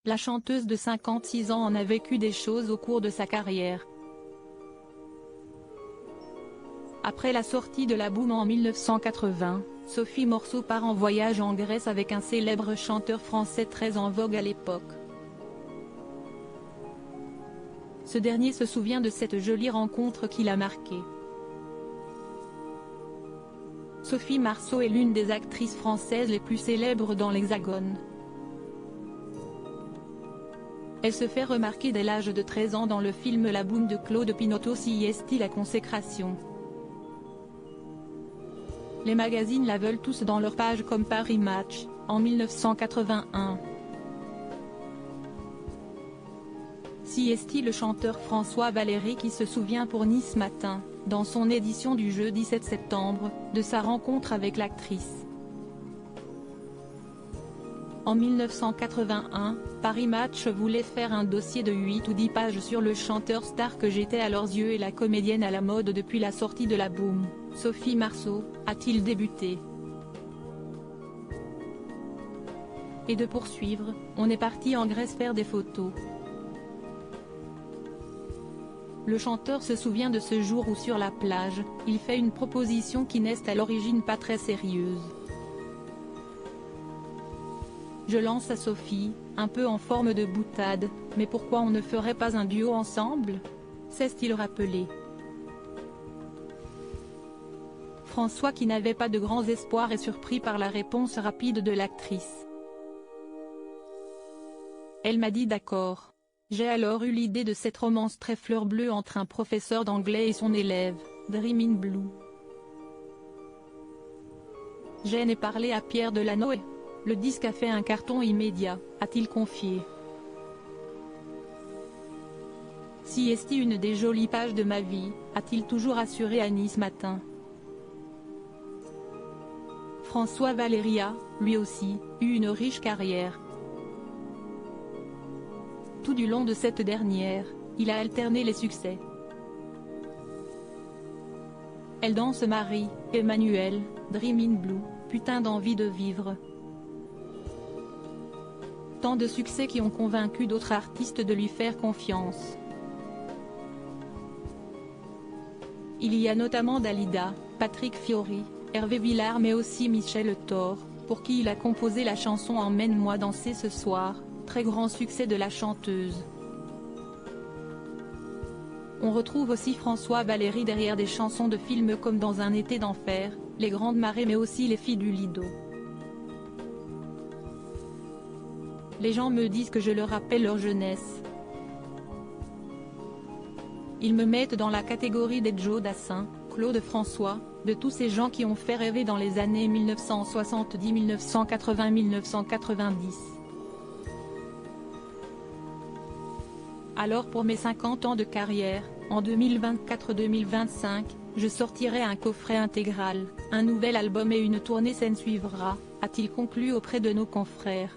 La chanteuse de 56 ans en a vécu des choses au cours de sa carrière. Après la sortie de La Boum en 1980, Sophie Marceau part en voyage en Grèce avec un célèbre chanteur français très en vogue à l'époque. Ce dernier se souvient de cette jolie rencontre qui l'a marquée. Sophie Marceau est l'une des actrices françaises les plus célèbres dans l'Hexagone. Elle se fait remarquer dès l'âge de 13 ans dans le film La Boum de Claude Pinoteau Siesti la consécration. Les magazines la veulent tous dans leur page comme Paris Match, en 1981. Siesti le chanteur François Valéry qui se souvient pour Nice Matin, dans son édition du jeudi 7 septembre, de sa rencontre avec l'actrice. En 1981, Paris Match voulait faire un dossier de 8 ou 10 pages sur le chanteur star que j'étais à leurs yeux et la comédienne à la mode depuis la sortie de La Boum, Sophie Marceau, a-t-il débuté. Et de poursuivre, on est parti en Grèce faire des photos. Le chanteur se souvient de ce jour où sur la plage, il fait une proposition qui n'est à l'origine pas très sérieuse. Je lance à Sophie, un peu en forme de boutade, mais pourquoi on ne ferait pas un duo ensemble? S'est-il rappelé. François qui n'avait pas de grands espoirs est surpris par la réponse rapide de l'actrice. Elle m'a dit d'accord. J'ai alors eu l'idée de cette romance très fleur bleue entre un professeur d'anglais et son élève, Dreamin' Blue. J'en ai parlé à Pierre Delano et le disque a fait un carton immédiat, a-t-il confié. Siesti une des jolies pages de ma vie, a-t-il toujours assuré à Nice Matin. François Valéry a, lui aussi, eu une riche carrière. Tout du long de cette dernière, il a alterné les succès. Elle danse Marie, Emmanuel, Dreamin' Blue, putain d'envie de vivre. Tant de succès qui ont convaincu d'autres artistes de lui faire confiance. Il y a notamment Dalida, Patrick Fiori, Hervé Villard mais aussi Michel Thor, pour qui il a composé la chanson Emmène-moi danser ce soir, très grand succès de la chanteuse. On retrouve aussi François Valéry derrière des chansons de films comme Dans un été d'enfer, Les Grandes Marées mais aussi Les Filles du Lido. Les gens me disent que je leur rappelle leur jeunesse. Ils me mettent dans la catégorie des Joe Dassin, Claude François, de tous ces gens qui ont fait rêver dans les années 1970, 1980, 1990. Alors pour mes 50 ans de carrière, en 2024-2025, je sortirai un coffret intégral, un nouvel album et une tournée s'en suivra, a-t-il conclu auprès de nos confrères.